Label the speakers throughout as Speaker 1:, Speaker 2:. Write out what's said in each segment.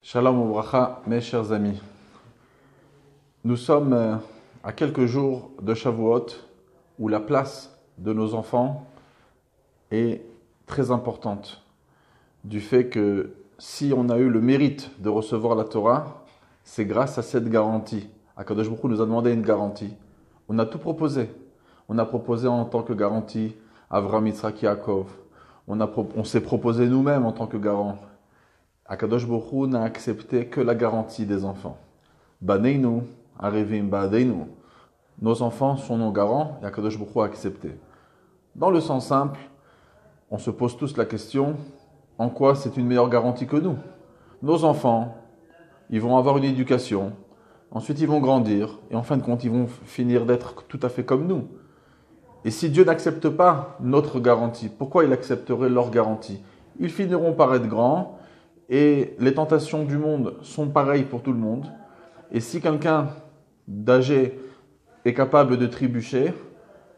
Speaker 1: Shalom Obracha, mes chers amis. Nous sommes à quelques jours de Shavuot où la place de nos enfants est très importante. Du fait que si on a eu le mérite de recevoir la Torah, c'est grâce à cette garantie. Akadosh Baruch Hu nous a demandé une garantie. On a tout proposé. On a proposé en tant que garantie Avram, Yitzhak, Yaakov. On s'est proposé nous-mêmes en tant que garant. Akadosh Baruch Hu n'a accepté que la garantie des enfants. Baneinu, Arevim, Ba'adeinu. Nos enfants sont nos garants et Akadosh Baruch Hu a accepté. Dans le sens simple, on se pose tous la question, en quoi c'est une meilleure garantie que nous? Nos enfants, ils vont avoir une éducation, ensuite ils vont grandir et en fin de compte, ils vont finir d'être tout à fait comme nous. Et si Dieu n'accepte pas notre garantie, pourquoi il accepterait leur garantie? Ils finiront par être grands. Et les tentations du monde sont pareilles pour tout le monde. Et si quelqu'un d'âgé est capable de trébucher,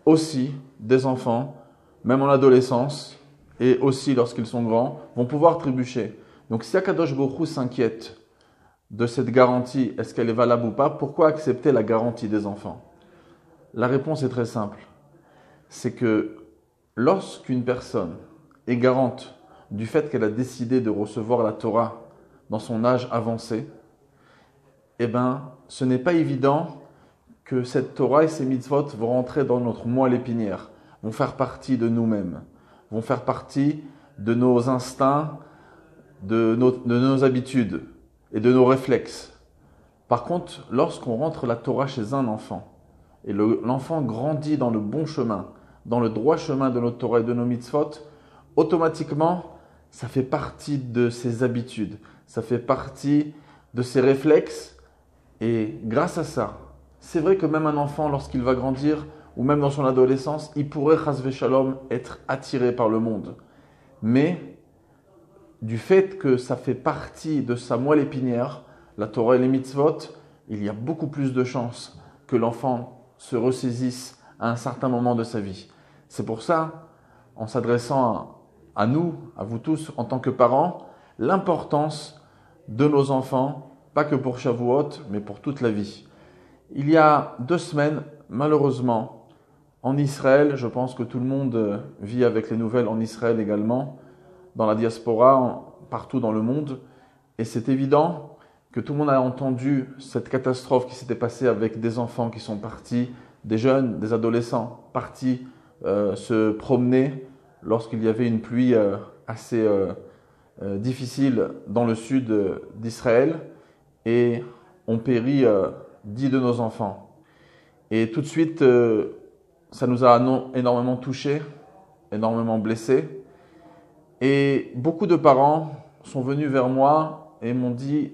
Speaker 1: aussi des enfants, même en adolescence, et aussi lorsqu'ils sont grands, vont pouvoir trébucher. Donc si Akadosh Baruch Hu s'inquiète de cette garantie, est-ce qu'elle est valable ou pas, pourquoi accepter la garantie des enfants? La réponse est très simple. C'est que lorsqu'une personne est garante du fait qu'elle a décidé de recevoir la Torah dans son âge avancé, eh bien, ce n'est pas évident que cette Torah et ces mitzvot vont rentrer dans notre moelle épinière, vont faire partie de nous-mêmes, vont faire partie de nos instincts, de nos habitudes et de nos réflexes. Par contre, lorsqu'on rentre la Torah chez un enfant, et l'enfant grandit dans le bon chemin, dans le droit chemin de notre Torah et de nos mitzvot, automatiquement, ça fait partie de ses habitudes, ça fait partie de ses réflexes. Et grâce à ça, c'est vrai que même un enfant, lorsqu'il va grandir, ou même dans son adolescence, il pourrait, chas v'shalom, être attiré par le monde. Mais du fait que ça fait partie de sa moelle épinière, la Torah et les mitzvot, il y a beaucoup plus de chances que l'enfant se ressaisisse à un certain moment de sa vie. C'est pour ça, en s'adressant à nous, à vous tous, en tant que parents, l'importance de nos enfants, pas que pour Shavuot, mais pour toute la vie. Il y a 2 semaines, malheureusement, en Israël, je pense que tout le monde vit avec les nouvelles en Israël également, dans la diaspora, partout dans le monde, et c'est évident que tout le monde a entendu cette catastrophe qui s'était passée avec des enfants qui sont partis, des jeunes, des adolescents, partis se promener lorsqu'il y avait une pluie assez difficile dans le sud d'Israël et ont péri 10 de nos enfants. Et tout de suite, ça nous a énormément touchés, énormément blessés. Et beaucoup de parents sont venus vers moi et m'ont dit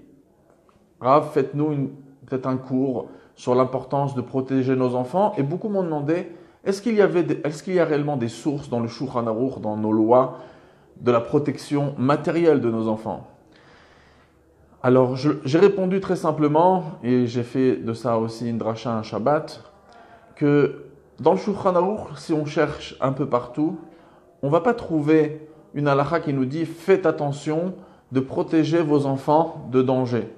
Speaker 1: « Rav, faites-nous peut-être un cours sur l'importance de protéger nos enfants. » Et beaucoup m'ont demandé est-ce qu'il y a réellement des sources dans le Shulchan Aruch, dans nos lois, de la protection matérielle de nos enfants? Alors, j'ai répondu très simplement, et j'ai fait de ça aussi une dracha, un Shabbat, que dans le Shulchan Aruch, si on cherche un peu partout, on ne va pas trouver une halakha qui nous dit « Faites attention de protéger vos enfants de danger ».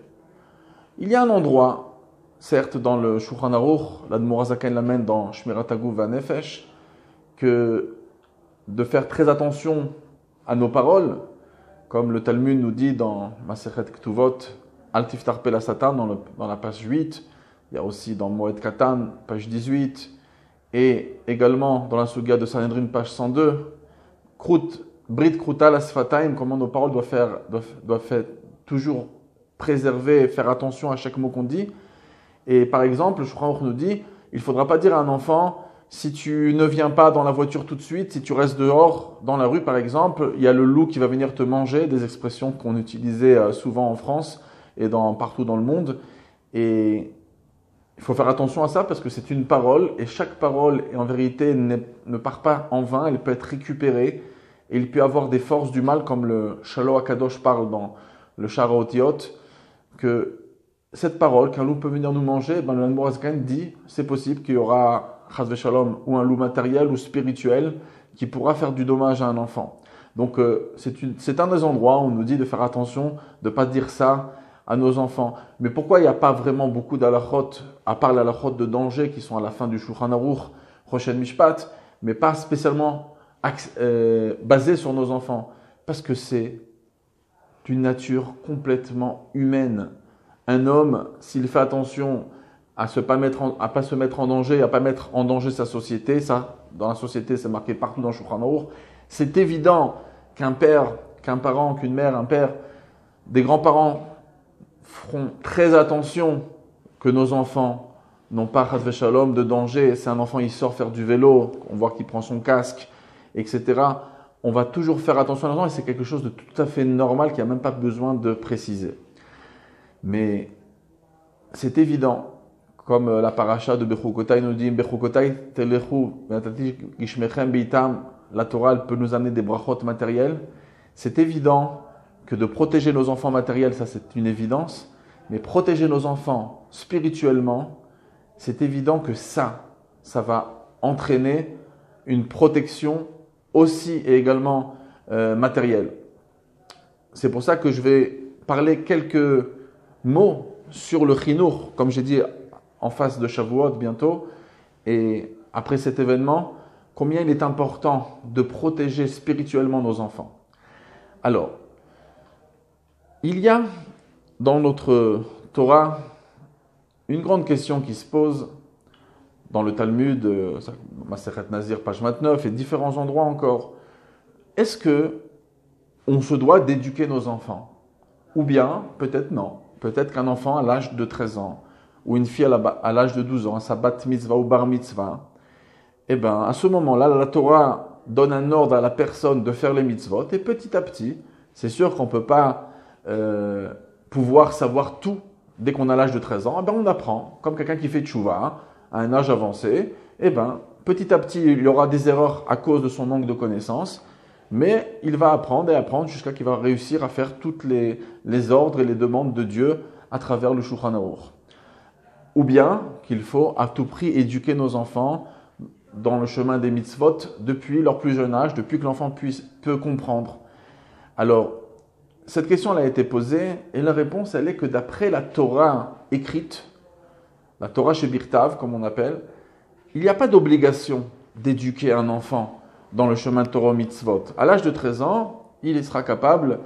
Speaker 1: Il y a un endroit, certes, dans le Shulchan Aruch, l'Admor HaZaken l'amène dans Shmirat Haguf VaNefesh, que de faire très attention à nos paroles, comme le Talmud nous dit dans Masechet Ktuvot, Al Tiftar Pe la Satan, dans la page 8, il y a aussi dans Moed Katan, page 18, et également dans la Suga de Sanhedrin, page 102, Brit Kruta la Sfataim, comment nos paroles doivent être toujours préserver et faire attention à chaque mot qu'on dit. Et par exemple, le Shulchan Aruch nous dit, il ne faudra pas dire à un enfant, si tu ne viens pas dans la voiture tout de suite, si tu restes dehors, dans la rue par exemple, il y a le loup qui va venir te manger, des expressions qu'on utilisait souvent en France et partout dans le monde. Et il faut faire attention à ça parce que c'est une parole, et chaque parole, en vérité, ne part pas en vain, elle peut être récupérée, et il peut y avoir des forces du mal, comme le Shalo HaKadosh parle dans le Shara Otiot, que cette parole, qu'un loup peut venir nous manger, le Admor HaZaken dit, c'est possible qu'il y aura, chas v'shalom, ou un loup matériel ou spirituel qui pourra faire du dommage à un enfant. Donc c'est un des endroits où on nous dit de faire attention, de ne pas dire ça à nos enfants. Mais pourquoi il n'y a pas vraiment beaucoup d'halachot, à part les halachot de danger qui sont à la fin du Shulchan Aruch, Rochen Mishpat, mais pas spécialement basés sur nos enfants? Parce que c'est d'une nature complètement humaine. Un homme, s'il fait attention à pas se mettre en danger, à pas mettre en danger sa société, ça, dans la société, c'est marqué partout dans le Shulchan Aruch, c'est évident qu'un père, qu'un parent, qu'une mère, un père, des grands-parents feront très attention que nos enfants n'ont pas chas v'shalom de danger. Si un enfant il sort faire du vélo, on voit qu'il prend son casque, etc. On va toujours faire attention à nos enfants et c'est quelque chose de tout à fait normal qui n'a même pas besoin de préciser. Mais c'est évident, comme la paracha de Bechukotai nous dit, Bechukotai telechu v'natati gishmechem beitam, la Torah elle peut nous amener des brachot matériels. C'est évident que de protéger nos enfants matériels, ça c'est une évidence, mais protéger nos enfants spirituellement, c'est évident que ça va entraîner une protection aussi et également matérielle. C'est pour ça que je vais parler quelques mots sur le chinour, comme j'ai dit en face de Shavuot bientôt, et après cet événement, combien il est important de protéger spirituellement nos enfants. Alors, il y a dans notre Torah une grande question qui se pose dans le Talmud, Masechet Nazir, page 29, et différents endroits encore. Est-ce que on se doit d'éduquer nos enfants? Ou bien, peut-être non. Peut-être qu'un enfant à l'âge de 13 ans, ou une fille à l'âge de 12 ans, à sa bat mitzvah ou bar mitzvah, eh bien, à ce moment-là, la Torah donne un ordre à la personne de faire les mitzvot, et petit à petit, c'est sûr qu'on ne peut pas pouvoir savoir tout dès qu'on a l'âge de 13 ans, eh ben, on apprend, comme quelqu'un qui fait tchouva à un âge avancé, eh ben, petit à petit, il y aura des erreurs à cause de son manque de connaissances, mais il va apprendre et apprendre jusqu'à qu'il va réussir à faire toutes les ordres et les demandes de Dieu à travers le Shulchan Aruch. Ou bien qu'il faut à tout prix éduquer nos enfants dans le chemin des mitzvot depuis leur plus jeune âge, depuis que l'enfant peut comprendre. Alors, cette question elle a été posée et la réponse elle est que d'après la Torah écrite, la Torah chez Birtav comme on appelle, il n'y a pas d'obligation d'éduquer un enfant dans le chemin de Torah mitzvot. À l'âge de 13 ans, il sera capable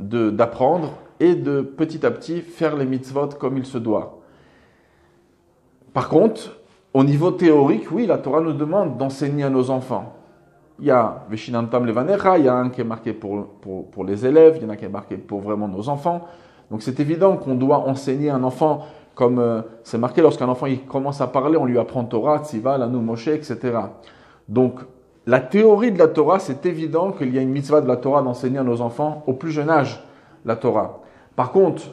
Speaker 1: d'apprendre et de petit à petit faire les mitzvot comme il se doit. Par contre, au niveau théorique, oui, la Torah nous demande d'enseigner à nos enfants. Il y a Veshinantam Levanecha, il y a un qui est marqué pour les élèves, il y en a qui est marqué pour vraiment nos enfants. Donc c'est évident qu'on doit enseigner un enfant, comme c'est marqué lorsqu'un enfant il commence à parler, on lui apprend Torah, Tziva, Lanu, Moshe, etc. Donc la théorie de la Torah, c'est évident qu'il y a une mitzvah de la Torah d'enseigner à nos enfants au plus jeune âge la Torah. Par contre,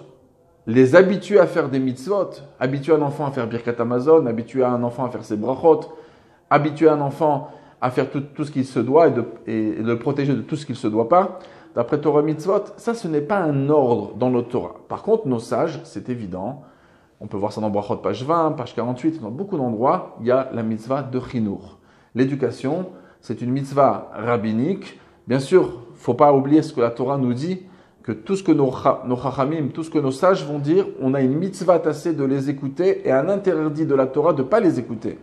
Speaker 1: les habituer à faire des mitzvot, habituer un enfant à faire Birkat Hamazon, habituer un enfant à faire ses brachot, habituer un enfant à faire tout ce qu'il se doit et le protéger de tout ce qu'il ne se doit pas, d'après Torah mitzvot, ça ce n'est pas un ordre dans notre Torah. Par contre, nos sages, c'est évident, on peut voir ça dans Brachot page 20, page 48, dans beaucoup d'endroits, il y a la mitzvah de chinour. L'éducation, c'est une mitzvah rabbinique. Bien sûr, il ne faut pas oublier ce que la Torah nous dit, que tout ce que nos chachamim, tout ce que nos sages vont dire, on a une mitzvah tassée de les écouter et un interdit de la Torah de ne pas les écouter.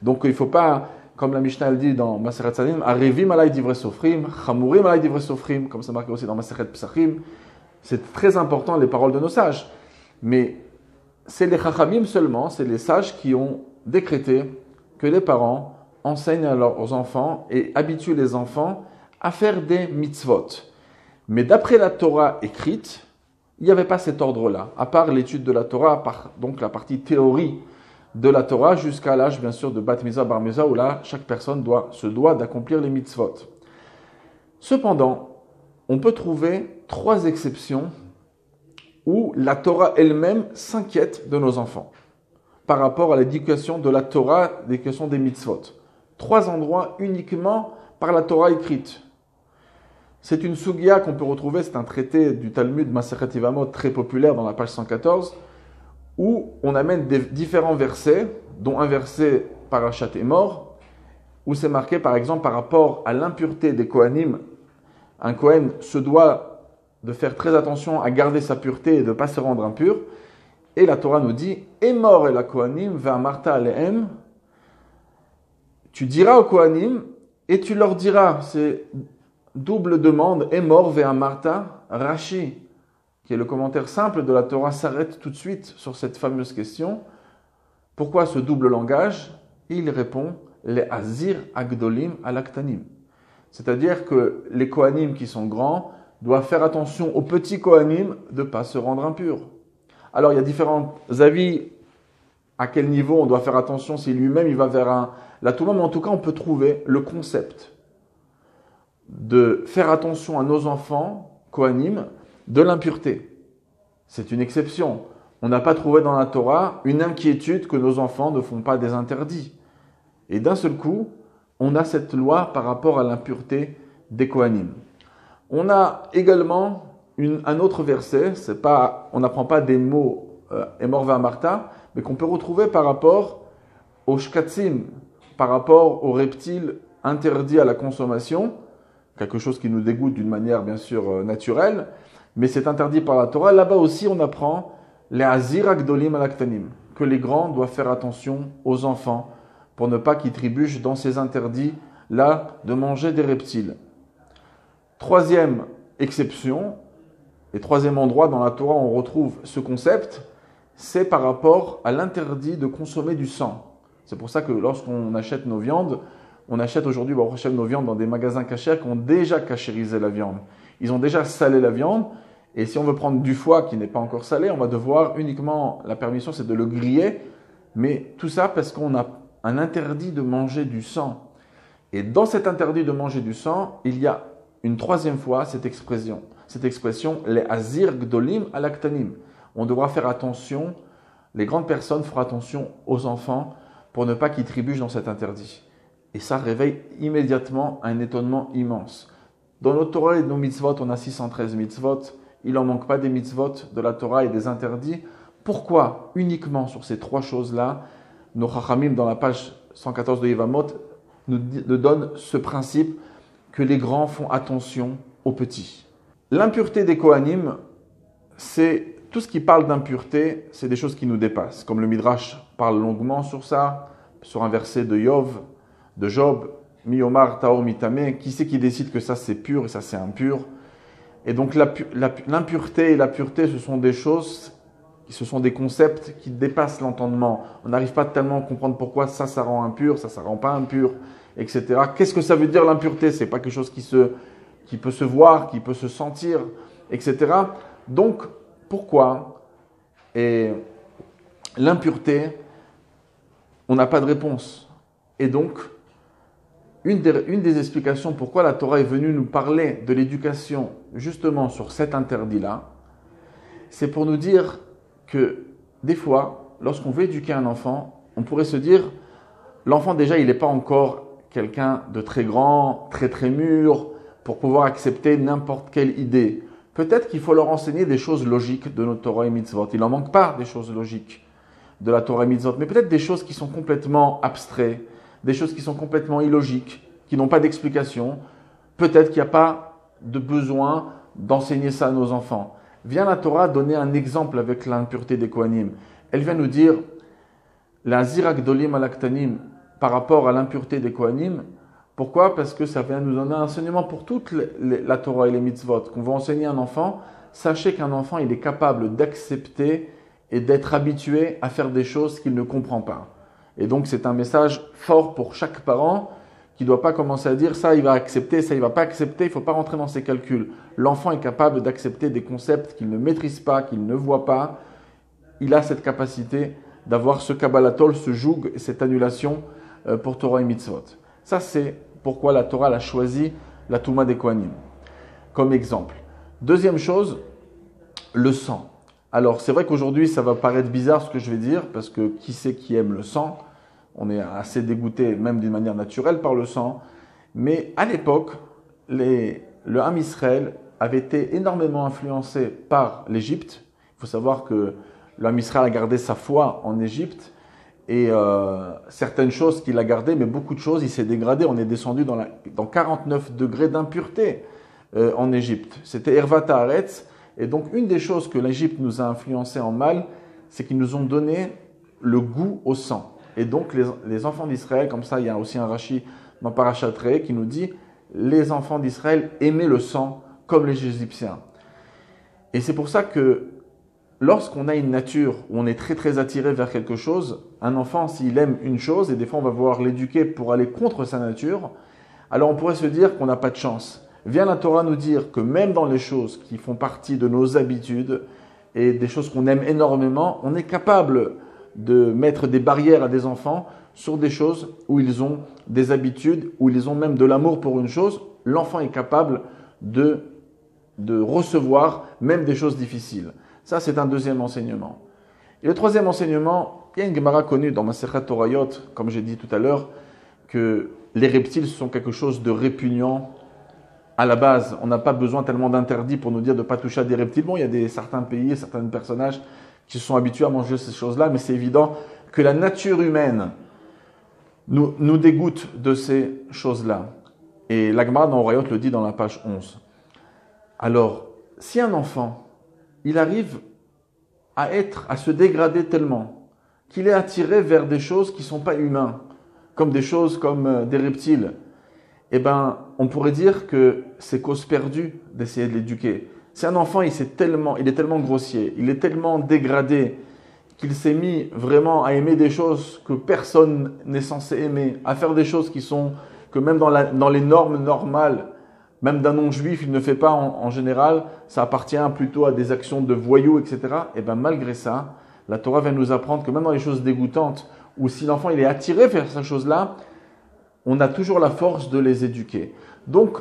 Speaker 1: Donc il ne faut pas, comme la Mishnah elle dit dans Masechet Tzadim, Arevim alay divrei sofrim, Chamurim alay divrei sofrim, comme c'est marqué aussi dans Masechet Psachim. C'est très important les paroles de nos sages. Mais c'est les chachamim seulement, c'est les sages qui ont décrété que les parents enseignent à leurs enfants et habituent les enfants à faire des mitzvot. Mais d'après la Torah écrite, il n'y avait pas cet ordre-là, à part l'étude de la Torah, donc la partie théorie de la Torah, jusqu'à l'âge bien sûr de Bat Mitzvah, Bar Mitzvah, où là, chaque personne se doit d'accomplir les mitzvot. Cependant, on peut trouver 3 exceptions où la Torah elle-même s'inquiète de nos enfants par rapport à l'éducation de la Torah, l'éducation des mitzvot. 3 endroits uniquement par la Torah écrite. C'est une sugia qu'on peut retrouver, c'est un traité du Talmud Masechet Yevamot très populaire dans la page 114, où on amène différents versets, dont un verset Parashat Emor, où c'est marqué par exemple par rapport à l'impureté des Kohanim. Un Kohen se doit de faire très attention à garder sa pureté et de ne pas se rendre impur. Et la Torah nous dit, Emor el Kohanim ve'amarta alehem. Tu diras aux Kohanim et tu leur diras, c'est double demande, Emor ve'amarta. Rashi, qui est le commentaire simple de la Torah, s'arrête tout de suite sur cette fameuse question. Pourquoi ce double langage? Il répond, les azir agdolim alaktanim. C'est-à-dire que les Kohanim qui sont grands doivent faire attention aux petits Kohanim de ne pas se rendre impurs. Alors il y a différents avis à quel niveau on doit faire attention, si lui-même il va vers la Touma, mais en tout cas on peut trouver le concept de faire attention à nos enfants Kohanim de l'impureté. C'est une exception. On n'a pas trouvé dans la Torah une inquiétude que nos enfants ne font pas des interdits. Et d'un seul coup, on a cette loi par rapport à l'impureté des Kohanim. On a également un autre verset, on n'apprend pas des mots Emor ve'amarta, mais qu'on peut retrouver par rapport aux shkatzim, par rapport aux reptiles interdits à la consommation, quelque chose qui nous dégoûte d'une manière bien sûr naturelle, mais c'est interdit par la Torah. Là-bas aussi, on apprend les azir agdolim alaktanim, que les grands doivent faire attention aux enfants pour ne pas qu'ils trébuchent dans ces interdits-là de manger des reptiles. Troisième exception, et troisième endroit dans la Torah où on retrouve ce concept, c'est par rapport à l'interdit de consommer du sang. C'est pour ça que lorsqu'on achète nos viandes, on achète aujourd'hui nos viandes dans des magasins cachers qui ont déjà cachérisé la viande. Ils ont déjà salé la viande, et si on veut prendre du foie qui n'est pas encore salé, on va devoir uniquement, la permission c'est de le griller, mais tout ça parce qu'on a un interdit de manger du sang. Et dans cet interdit de manger du sang, il y a une troisième fois cette expression, les azir gdolim alaktanim. On devra faire attention, les grandes personnes feront attention aux enfants pour ne pas qu'ils trébuchent dans cet interdit. Et ça réveille immédiatement un étonnement immense. Dans notre Torah et nos mitzvot, on a 613 mitzvot. Il n'en manque pas des mitzvot de la Torah et des interdits. Pourquoi uniquement sur ces trois choses-là, nos Chachamim dans la page 114 de Yevamot nous donnent ce principe que les grands font attention aux petits. L'impureté des Kohanim, c'est tout ce qui parle d'impureté, c'est des choses qui nous dépassent. Comme le Midrash parle longuement sur ça, sur un verset de Job, Mi-Omar Taor Mitame, qui c'est qui décide que ça c'est pur et ça c'est impur. Et donc l'impureté et la pureté, ce sont des choses, ce sont des concepts qui dépassent l'entendement. On n'arrive pas tellement à comprendre pourquoi ça rend impur, ça rend pas impur, etc. Qu'est-ce que ça veut dire l'impureté? C'est pas quelque chose qui peut se voir, qui peut se sentir, etc. Donc, pourquoi l'impureté, on n'a pas de réponse. Et donc, une des explications pourquoi la Torah est venue nous parler de l'éducation justement sur cet interdit-là, c'est pour nous dire que des fois, lorsqu'on veut éduquer un enfant, on pourrait se dire, l'enfant déjà, il n'est pas encore quelqu'un de très grand, très très mûr, pour pouvoir accepter n'importe quelle idée. Peut-être qu'il faut leur enseigner des choses logiques de notre Torah et Mitzvot. Il n'en manque pas des choses logiques de la Torah et Mitzvot, mais peut-être des choses qui sont complètement abstraites, des choses qui sont complètement illogiques, qui n'ont pas d'explication. Peut-être qu'il n'y a pas de besoin d'enseigner ça à nos enfants. Vient la Torah donner un exemple avec l'impureté des Kohanim. Elle vient nous dire, la zirak dolim alaktanim, par rapport à l'impureté des Kohanim. Pourquoi? Parce que ça vient nous donner un enseignement pour toute la Torah et les mitzvot. Qu'on va enseigner à un enfant, sachez qu'un enfant, il est capable d'accepter et d'être habitué à faire des choses qu'il ne comprend pas. Et donc, c'est un message fort pour chaque parent qui ne doit pas commencer à dire ça, il va accepter, ça, il ne va pas accepter. Il ne faut pas rentrer dans ses calculs. L'enfant est capable d'accepter des concepts qu'il ne maîtrise pas, qu'il ne voit pas. Il a cette capacité d'avoir ce kabbalatol, ce joug, cette annulation pour Torah et mitzvot. Ça, c'est pourquoi la Torah a choisi la Touma des Kohanim comme exemple. Deuxième chose, le sang. Alors, c'est vrai qu'aujourd'hui, ça va paraître bizarre ce que je vais dire, parce que qui c'est qui aime le sang? On est assez dégoûté, même d'une manière naturelle, par le sang. Mais à l'époque, le Ham Israël avait été énormément influencé par l'Égypte. Il faut savoir que le Ham Israël a gardé sa foi en Égypte. Et certaines choses qu'il a gardées, mais beaucoup de choses, il s'est dégradé. On est descendu dans 49 degrés d'impureté. en Égypte. C'était Ervat Haaretz. Et donc, une des choses que l'Égypte nous a influencé en mal, c'est qu'ils nous ont donné le goût au sang. Et donc, les enfants d'Israël, comme ça, il y a aussi un Rashi dans Parashat Re'eh qui nous dit les enfants d'Israël aimaient le sang comme les Égyptiens. Et c'est pour ça que lorsqu'on a une nature où on est très très attiré vers quelque chose, un enfant, s'il aime une chose, et des fois on va vouloir l'éduquer pour aller contre sa nature, alors on pourrait se dire qu'on n'a pas de chance. Vient la Torah nous dire que même dans les choses qui font partie de nos habitudes et des choses qu'on aime énormément, on est capable de mettre des barrières à des enfants sur des choses où ils ont des habitudes, où ils ont même de l'amour pour une chose. L'enfant est capable de recevoir même des choses difficiles. Ça, c'est un deuxième enseignement. Et le troisième enseignement, il y a une Gemara connue dans Masechet Torayot, comme j'ai dit tout à l'heure, que les reptiles sont quelque chose de répugnant. À la base, on n'a pas besoin tellement d'interdits pour nous dire de ne pas toucher à des reptiles. Bon, il y a certains pays, certains personnages qui se sont habitués à manger ces choses-là, mais c'est évident que la nature humaine nous dégoûte de ces choses-là. Et la Gemara dans Orayot le dit dans la page 11. Alors, si un enfant, il arrive à se dégrader tellement qu'il est attiré vers des choses qui ne sont pas humaines, comme des choses comme des reptiles, eh ben, on pourrait dire que c'est cause perdue d'essayer de l'éduquer. Si un enfant, il est tellement grossier, il est tellement dégradé, qu'il s'est mis vraiment à aimer des choses que personne n'est censé aimer, à faire des choses que même dans les normes normales, même d'un non-juif, il ne fait pas en général, ça appartient plutôt à des actions de voyous, etc. Et bien malgré ça, la Torah vient nous apprendre que même dans les choses dégoûtantes, ou si l'enfant il est attiré vers ces choses-là, on a toujours la force de les éduquer. Donc,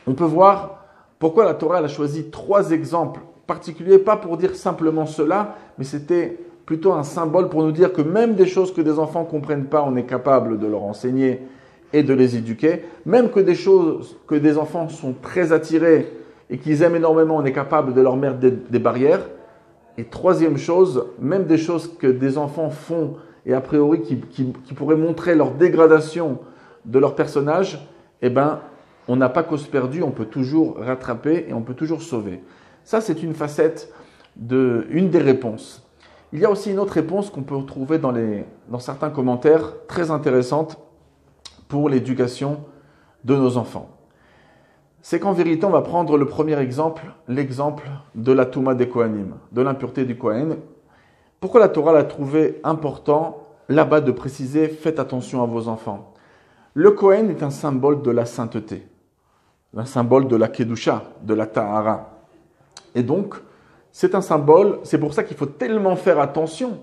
Speaker 1: on peut voir pourquoi la Torah elle a choisi 3 exemples particuliers, pas pour dire simplement cela, mais c'était plutôt un symbole pour nous dire que même des choses que des enfants ne comprennent pas, on est capable de leur enseigner et de les éduquer. Même que des choses que des enfants sont très attirés et qu'ils aiment énormément, on est capable de leur mettre des barrières. Et troisième chose, même des choses que des enfants font et a priori qui pourraient montrer leur dégradation de leur personnage, eh ben, on n'a pas cause perdue, on peut toujours rattraper et on peut toujours sauver. Ça, c'est une facette une des réponses. Il y a aussi une autre réponse qu'on peut retrouver dans certains commentaires très intéressantes pour l'éducation de nos enfants. C'est qu'en vérité, on va prendre le premier exemple, l'exemple de la Touma des Kohanim, de l'impureté du Kohen. Pourquoi la Torah l'a trouvé important là-bas de préciser « Faites attention à vos enfants ». Le Kohen est un symbole de la sainteté, un symbole de la Kedusha, de la Tahara. Et donc, c'est un symbole, c'est pour ça qu'il faut tellement faire attention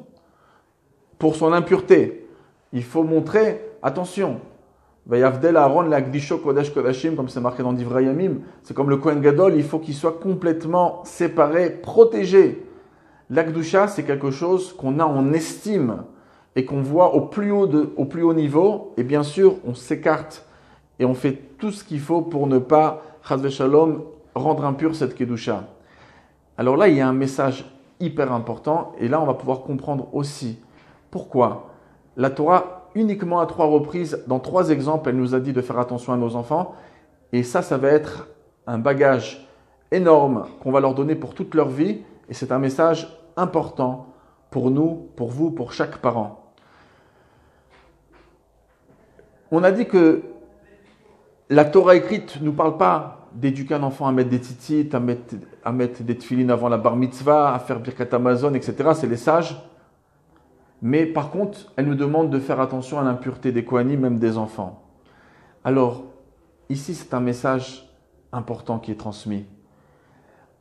Speaker 1: pour son impureté. Il faut montrer, attention, Vayavdel Aaron l'agdisho kodesh kodashim, comme c'est marqué dans Divrei Yamim, c'est comme le Kohen Gadol, il faut qu'il soit complètement séparé, protégé. L'Akdusha, c'est quelque chose qu'on a en estime et qu'on voit au plus haut niveau. Et bien sûr, on s'écarte et on fait tout ce qu'il faut pour ne pas, chas v'shalom, rendre impure cette Kedusha. Alors là, il y a un message hyper important et là, on va pouvoir comprendre aussi pourquoi la Torah, uniquement à 3 reprises, dans 3 exemples, elle nous a dit de faire attention à nos enfants. Et ça va être un bagage énorme qu'on va leur donner pour toute leur vie. Et c'est un message important pour nous, pour vous, pour chaque parent. On a dit que la Torah écrite ne nous parle pas d'éduquer un enfant à mettre des tzitzit, à mettre des tefilines avant la bar mitzvah, à faire birkat Amazon, etc. C'est les sages. Mais par contre, elle nous demande de faire attention à l'impureté des Kohanim, même des enfants. Alors, ici, c'est un message important qui est transmis.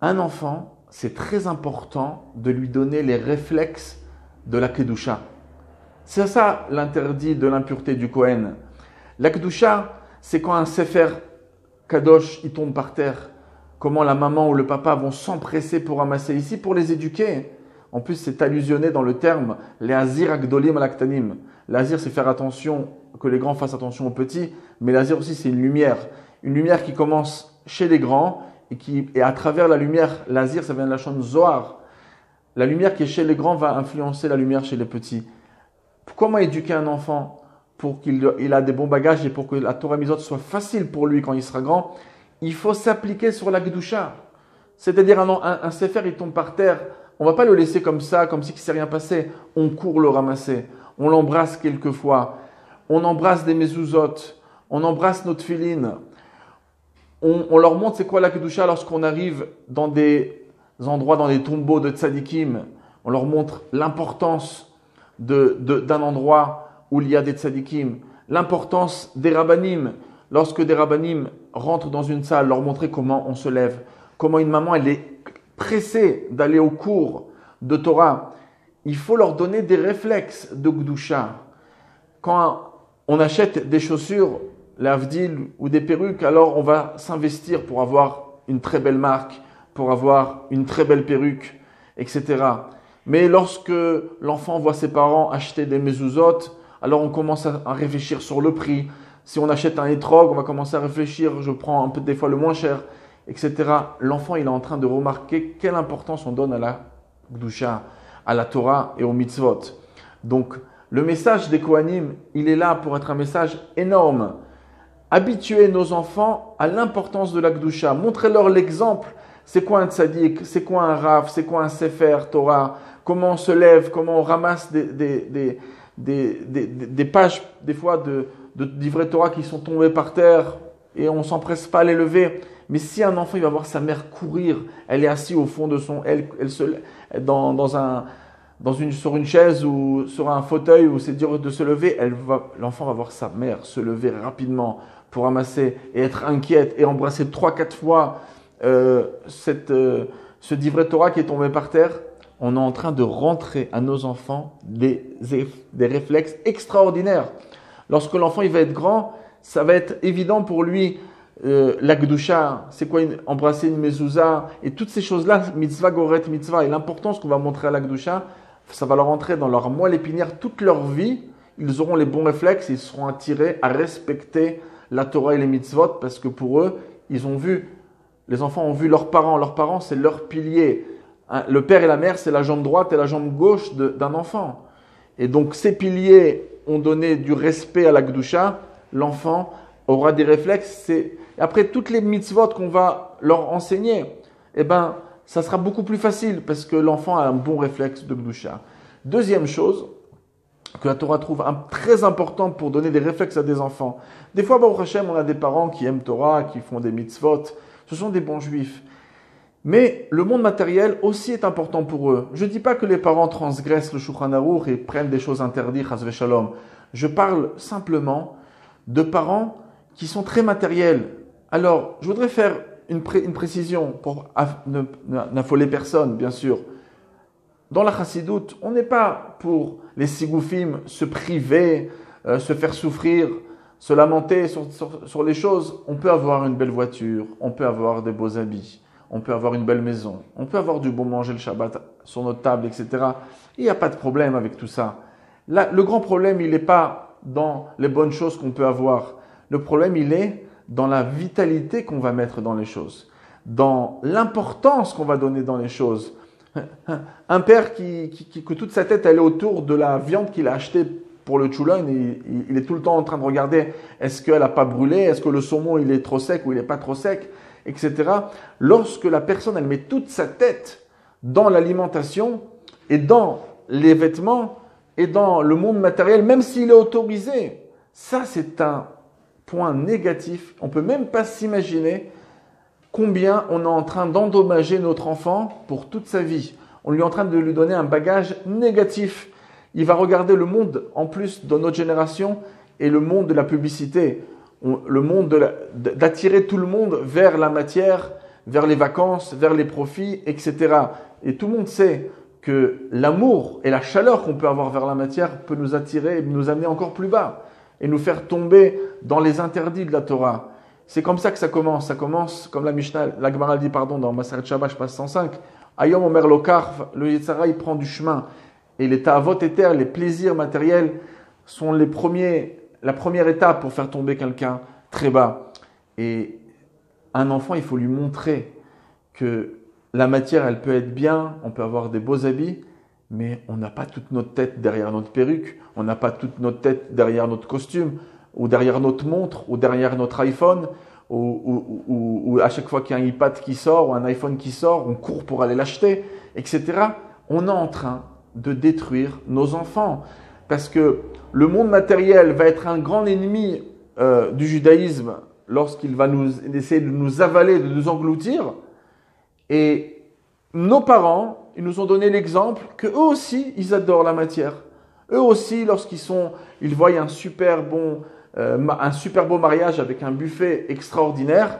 Speaker 1: Un enfant, c'est très important de lui donner les réflexes de la Kedusha. C'est ça l'interdit de l'impureté du Kohen. La Kedusha, c'est quand un Sefer Kadosh il tombe par terre, comment la maman ou le papa vont s'empresser pour ramasser ici, pour les éduquer. En plus, c'est allusionné dans le terme les Azir Agdolim Alaktanim. L'Azir, c'est faire attention, que les grands fassent attention aux petits, mais l'Azir aussi, c'est une lumière qui commence chez les grands et à travers la lumière, l'Azir, ça vient de la chaîne Zohar. La lumière qui est chez les grands va influencer la lumière chez les petits. Comment éduquer un enfant pour qu'il ait des bons bagages et pour que la Torah Mizot soit facile pour lui quand il sera grand? il faut s'appliquer sur la Kedusha. C'est-à-dire un sefer, il tombe par terre, on ne va pas le laisser comme ça, comme si il ne s'est rien passé. On court le ramasser, on l'embrasse quelquefois, on embrasse des mezuzot, on embrasse notre filine. On leur montre c'est quoi la Kedusha lorsqu'on arrive dans des endroits, dans des tombeaux de tzadikim. On leur montre l'importance d'un endroit où il y a des tzadikim, l'importance des rabbanim. Lorsque des rabbanim rentrent dans une salle, leur montrer comment on se lève, comment une maman elle est pressée d'aller au cours de Torah. Il faut leur donner des réflexes de Kedusha. Quand on achète des chaussures, l'avdil ou des perruques, alors on va s'investir pour avoir une très belle marque, pour avoir une très belle perruque, etc. Mais lorsque l'enfant voit ses parents acheter des mezuzot, alors on commence à réfléchir sur le prix. Si on achète un étrog, on va commencer à réfléchir, je prends un peu des fois le moins cher, etc. L'enfant, il est en train de remarquer quelle importance on donne à la Kedusha, à la Torah et aux mitzvot. Donc, le message des Kohanim, il est là pour être un message énorme. Habituer nos enfants à l'importance de la Kedusha. Montrez-leur l'exemple. C'est quoi un tzaddik? C'est quoi un rav? C'est quoi un sefer Torah? Comment on se lève? Comment on ramasse des pages, des fois, de livrets Torah qui sont tombés par terre et on ne s'empresse pas à les lever. Mais si un enfant il va voir sa mère courir, elle est assise au fond de son... sur une chaise ou sur un fauteuil où c'est dur de se lever, l'enfant va voir sa mère se lever rapidement pour ramasser et être inquiète et embrasser 3-4 fois ce livret Torah qui est tombé par terre. On est en train de rentrer à nos enfants des réflexes extraordinaires. Lorsque l'enfant il va être grand, ça va être évident pour lui la Kedusha, c'est quoi embrasser une mezouza et toutes ces choses-là, mitzvah goret mitzvah, et l'importance qu'on va montrer à la Kedusha, ça va leur entrer dans leur moelle épinière toute leur vie. Ils auront les bons réflexes, ils seront attirés à respecter la Torah et les mitzvot parce que pour eux, les enfants ont vu leurs parents. Leurs parents, c'est leur pilier. Le père et la mère, c'est la jambe droite et la jambe gauche d'un enfant. Et donc, ces piliers ont donné du respect à la Kedusha. L'enfant aura des réflexes. Après, toutes les mitzvot qu'on va leur enseigner, ça sera beaucoup plus facile parce que l'enfant a un bon réflexe de Kedusha. Deuxième chose que la Torah trouve très important pour donner des réflexes à des enfants. Des fois, Baruch Hashem, on a des parents qui aiment Torah, qui font des mitzvot. Ce sont des bons juifs. Mais le monde matériel aussi est important pour eux. Je ne dis pas que les parents transgressent le Shulchan Aruch et prennent des choses interdites, chas v'shalom. Je parle simplement de parents qui sont très matériels. Alors, je voudrais faire une précision pour n'affoler personne, bien sûr. Dans la chassidoute, on n'est pas pour les sigoufim se priver, se faire souffrir, se lamenter sur les choses. On peut avoir une belle voiture, on peut avoir des beaux habits, on peut avoir une belle maison, on peut avoir du bon manger le Shabbat sur notre table, etc. Il n'y a pas de problème avec tout ça. Là, le grand problème, il n'est pas dans les bonnes choses qu'on peut avoir. Le problème, il est dans la vitalité qu'on va mettre dans les choses, dans l'importance qu'on va donner dans les choses. Un père que toute sa tête elle est autour de la viande qu'il a achetée pour le tchoulon, il est tout le temps en train de regarder est-ce qu'elle n'a pas brûlé, est-ce que le saumon il est trop sec ou il n'est pas trop sec, etc. Lorsque la personne elle met toute sa tête dans l'alimentation et dans les vêtements et dans le monde matériel, même s'il est autorisé, ça c'est un point négatif. On ne peut même pas s'imaginer combien on est en train d'endommager notre enfant pour toute sa vie. On est en train de lui donner un bagage négatif. Il va regarder le monde, en plus de notre génération, et le monde de la publicité, le monde d'attirer tout le monde vers la matière, vers les vacances, vers les profits, etc. Et tout le monde sait que l'amour et la chaleur qu'on peut avoir vers la matière peut nous attirer et nous amener encore plus bas et nous faire tomber dans les interdits de la Torah. C'est comme ça que ça commence. Ça commence, comme la Mishnah, la Gemara dit, dans Maseret Shabbat, je passe 105. Ayom Omer Lokar, le Yetzara, il prend du chemin. Et les ta'avot éther, les plaisirs matériels, sont la première étape pour faire tomber quelqu'un très bas. Et un enfant, il faut lui montrer que la matière, elle peut être bien, on peut avoir des beaux habits, mais on n'a pas toute notre tête derrière notre perruque, on n'a pas toute notre tête derrière notre costume, ou derrière notre montre, ou derrière notre iPhone, ou à chaque fois qu'il y a un iPad qui sort ou un iPhone qui sort, on court pour aller l'acheter, etc. On est en train de détruire nos enfants parce que le monde matériel va être un grand ennemi du judaïsme lorsqu'il va essayer de nous avaler, de nous engloutir. Et nos parents, ils nous ont donné l'exemple qu'eux aussi, ils adorent la matière. Eux aussi, ils voient un super beau mariage avec un buffet extraordinaire,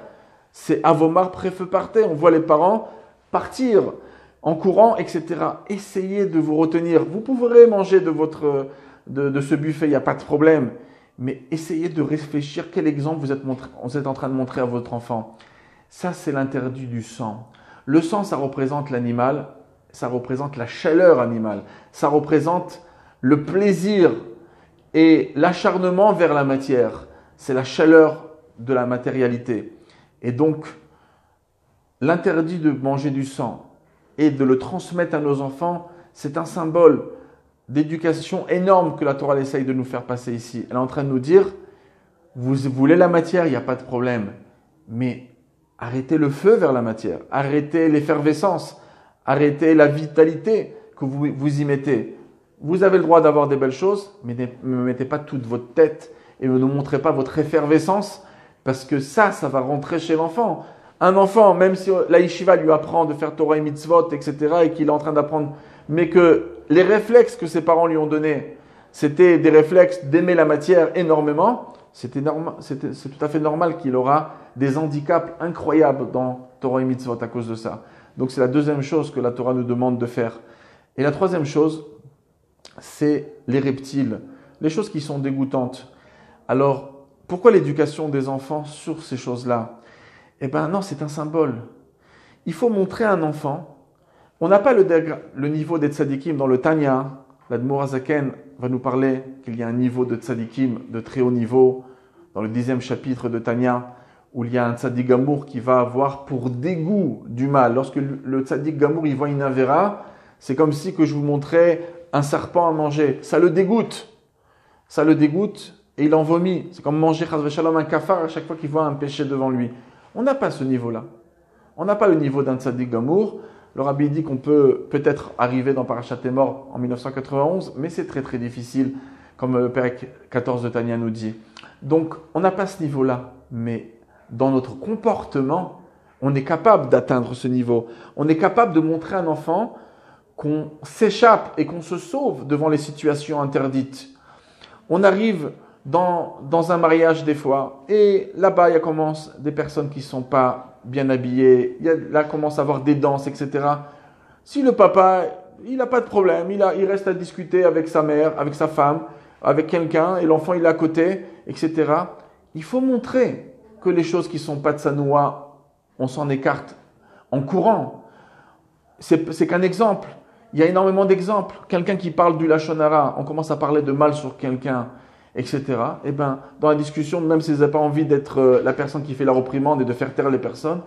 Speaker 1: c'est Avomar préfeu partez. On voit les parents partir en courant, etc. Essayez de vous retenir. Vous pourrez manger de ce buffet, il n'y a pas de problème. Mais essayez de réfléchir quel exemple vous êtes en train de montrer à votre enfant. Ça, c'est l'interdit du sang. Le sang, ça représente l'animal, ça représente la chaleur animale, ça représente le plaisir et l'acharnement vers la matière. C'est la chaleur de la matérialité. Et donc, l'interdit de manger du sang et de le transmettre à nos enfants, c'est un symbole d'éducation énorme que la Torah essaye de nous faire passer ici. Elle est en train de nous dire, vous voulez la matière, il n'y a pas de problème, mais arrêtez le feu vers la matière, arrêtez l'effervescence, arrêtez la vitalité que vous y mettez. Vous avez le droit d'avoir des belles choses, mais ne mettez pas toute votre tête et ne nous montrez pas votre effervescence, parce que ça va rentrer chez l'enfant. Un enfant, même si la yeshiva lui apprend de faire Torah et mitzvot, etc., et qu'il est en train d'apprendre, mais que les réflexes que ses parents lui ont donnés, c'était des réflexes d'aimer la matière énormément, c'est tout à fait normal qu'il aura des handicaps incroyables dans Torah et mitzvot à cause de ça. Donc c'est la deuxième chose que la Torah nous demande de faire. Et la troisième chose, c'est les reptiles, les choses qui sont dégoûtantes. Alors, pourquoi l'éducation des enfants sur ces choses-là? Eh bien non, c'est un symbole. Il faut montrer à un enfant, on n'a pas le niveau des tzadikim dans le Tanya. L'Admour Hazaken va nous parler qu'il y a un niveau de tzadikim de très haut niveau, dans le 10e chapitre de Tanya, où il y a un tzadik gamour qui va avoir pour dégoût du mal. Lorsque le tzadik gamour il voit une avéra, c'est comme si que je vous montrais un serpent à manger. Ça le dégoûte. Ça le dégoûte et il en vomit. C'est comme manger un cafard à chaque fois qu'il voit un péché devant lui. On n'a pas ce niveau-là. On n'a pas le niveau d'un tzadik gamour. Le rabbi dit qu'on peut peut-être arriver dans Parashat Emor en 1991, mais c'est très très difficile, comme le Père 14 de Tanya nous dit. Donc, on n'a pas ce niveau-là, mais dans notre comportement, on est capable d'atteindre ce niveau. On est capable de montrer à un enfant qu'on s'échappe et qu'on se sauve devant les situations interdites. On arrive dans un mariage des fois, et là-bas, il commence des personnes qui ne sont pas bien habillées, là, commence à avoir des danses, etc. Si le papa, il n'a pas de problème, il reste à discuter avec sa mère, avec sa femme, avec quelqu'un, et l'enfant, il est à côté, etc. Il faut montrer que les choses qui ne sont pas de sa noix, on s'en écarte en courant. C'est qu'un exemple. Il y a énormément d'exemples. Quelqu'un qui parle du Lachon Hara, on commence à parler de mal sur quelqu'un, etc. Et bien, dans la discussion, même s'ils n'ont pas envie d'être la personne qui fait la réprimande et de faire taire les personnes,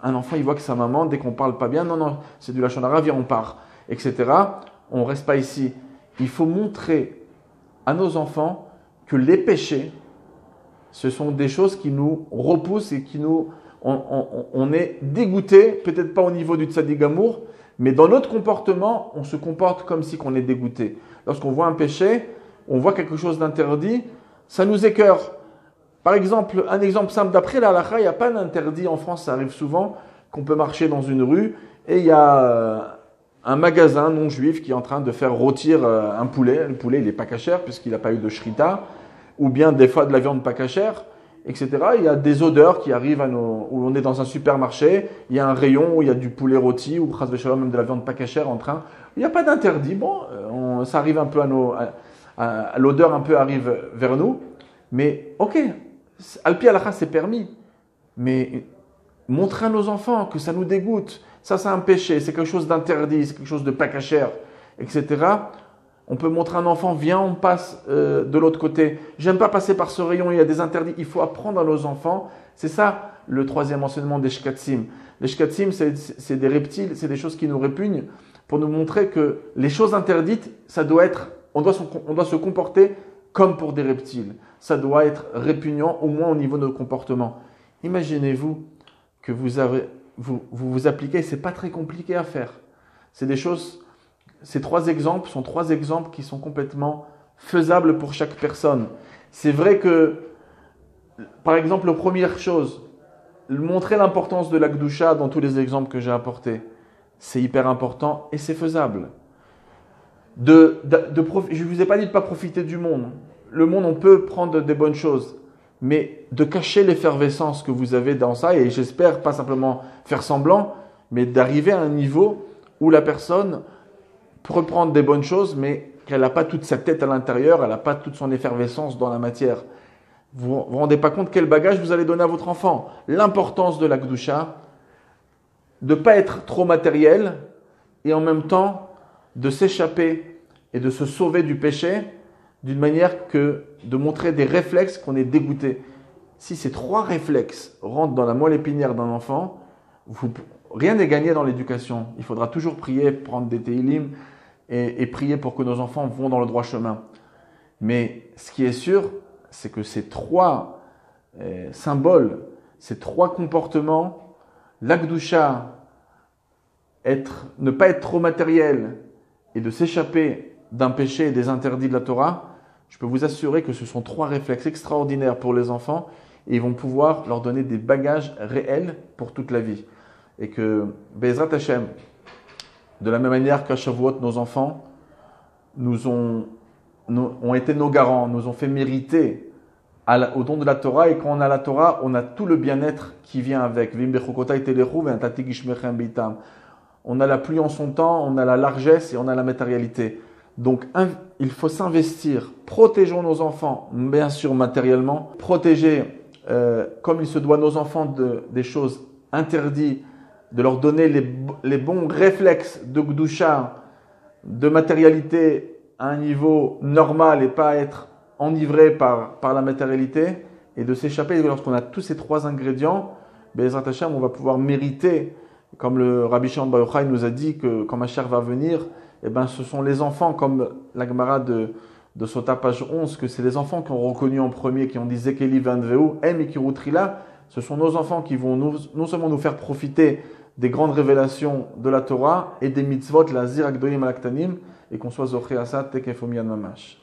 Speaker 1: un enfant, il voit que sa maman, dès qu'on parle pas bien, non, c'est du Lachon Hara, viens, on part, etc. On ne reste pas ici. Il faut montrer à nos enfants que les péchés, ce sont des choses qui nous repoussent et qui on est dégoûté, peut-être pas au niveau du tzaddik gamour, mais dans notre comportement, on se comporte comme si on est dégoûté. Lorsqu'on voit un péché, on voit quelque chose d'interdit, ça nous écœure. Par exemple, un exemple simple, d'après la halakha, il n'y a pas d'interdit en France, ça arrive souvent, qu'on peut marcher dans une rue et il y a un magasin non juif qui est en train de faire rôtir un poulet. Le poulet, il n'est pas cachère puisqu'il n'a pas eu de shrita, ou bien des fois de la viande pas cachère, etc. Il y a des odeurs qui arrivent où on est dans un supermarché, il y a un rayon où il y a du poulet rôti, ou chas v'shalom, même de la viande pas cachère en train. Il n'y a pas d'interdit. Bon, ça arrive un peu l'odeur un peu arrive vers nous, mais ok, Alpi Halakha c'est permis, mais montrer à nos enfants que ça nous dégoûte, ça c'est un péché, c'est quelque chose d'interdit, c'est quelque chose de pas cachère, etc. On peut montrer à un enfant, viens, on passe de l'autre côté. J'aime pas passer par ce rayon, il y a des interdits. Il faut apprendre à nos enfants. C'est ça le troisième enseignement des shkatsim. Les shkatsim, c'est des reptiles, c'est des choses qui nous répugnent pour nous montrer que les choses interdites, ça doit être, on doit se comporter comme pour des reptiles. Ça doit être répugnant, au moins au niveau de notre comportement. Imaginez-vous que vous appliquez, c'est pas très compliqué à faire. C'est des choses, ces 3 exemples sont 3 exemples qui sont complètement faisables pour chaque personne. C'est vrai que, par exemple, la première chose, montrer l'importance de la Gdusha dans tous les exemples que j'ai apportés, c'est hyper important et c'est faisable. Je ne vous ai pas dit de ne pas profiter du monde. Le monde, on peut prendre des bonnes choses, mais de cacher l'effervescence que vous avez dans ça, et j'espère pas simplement faire semblant, mais d'arriver à un niveau où la personne peut prendre des bonnes choses, mais qu'elle n'a pas toute sa tête à l'intérieur, elle n'a pas toute son effervescence dans la matière. Vous ne vous rendez pas compte quel bagage vous allez donner à votre enfant. L'importance de la Gdusha, de ne pas être trop matériel, et en même temps de s'échapper et de se sauver du péché, d'une manière que de montrer des réflexes qu'on est dégoûté. Si ces 3 réflexes rentrent dans la moelle épinière d'un enfant, rien n'est gagné dans l'éducation. Il faudra toujours prier, prendre des télim et prier pour que nos enfants vont dans le droit chemin. Mais ce qui est sûr, c'est que ces 3 symboles, ces 3 comportements, l'Akdusha, ne pas être trop matériel et de s'échapper d'un péché et des interdits de la Torah, je peux vous assurer que ce sont 3 réflexes extraordinaires pour les enfants et ils vont pouvoir leur donner des bagages réels pour toute la vie. Et que Be'ezrat Hashem, de la même manière qu'à Shavuot, nos enfants ont été nos garants, nous ont fait mériter au don de la Torah, et quand on a la Torah, on a tout le bien-être qui vient avec. On a la pluie en son temps, on a la largesse et on a la matérialité. Donc, il faut s'investir. Protégeons nos enfants, bien sûr matériellement. Protéger, comme il se doit, nos enfants des choses interdites, de leur donner les bons réflexes de Gdusha, de matérialité à un niveau normal et pas être enivré par la matérialité, et de s'échapper. Lorsqu'on a tous ces 3 ingrédients, Be'ezrat Hashem, on va pouvoir mériter, comme le Rabbi Shimon Bar Yochai nous a dit que quand Mashiach va venir, ce sont les enfants, comme la Gemara de Sota page 11, que c'est les enfants qui ont reconnu en premier, qui ont dit Zekeli Vanveu, Em Ikirutrila. Ce sont nos enfants qui vont non seulement nous faire profiter des grandes révélations de la Torah et des mitzvot, la Zir Agdolim Alaktanim, et qu'on soit Zoché Asat Tekefom Yad Mamash.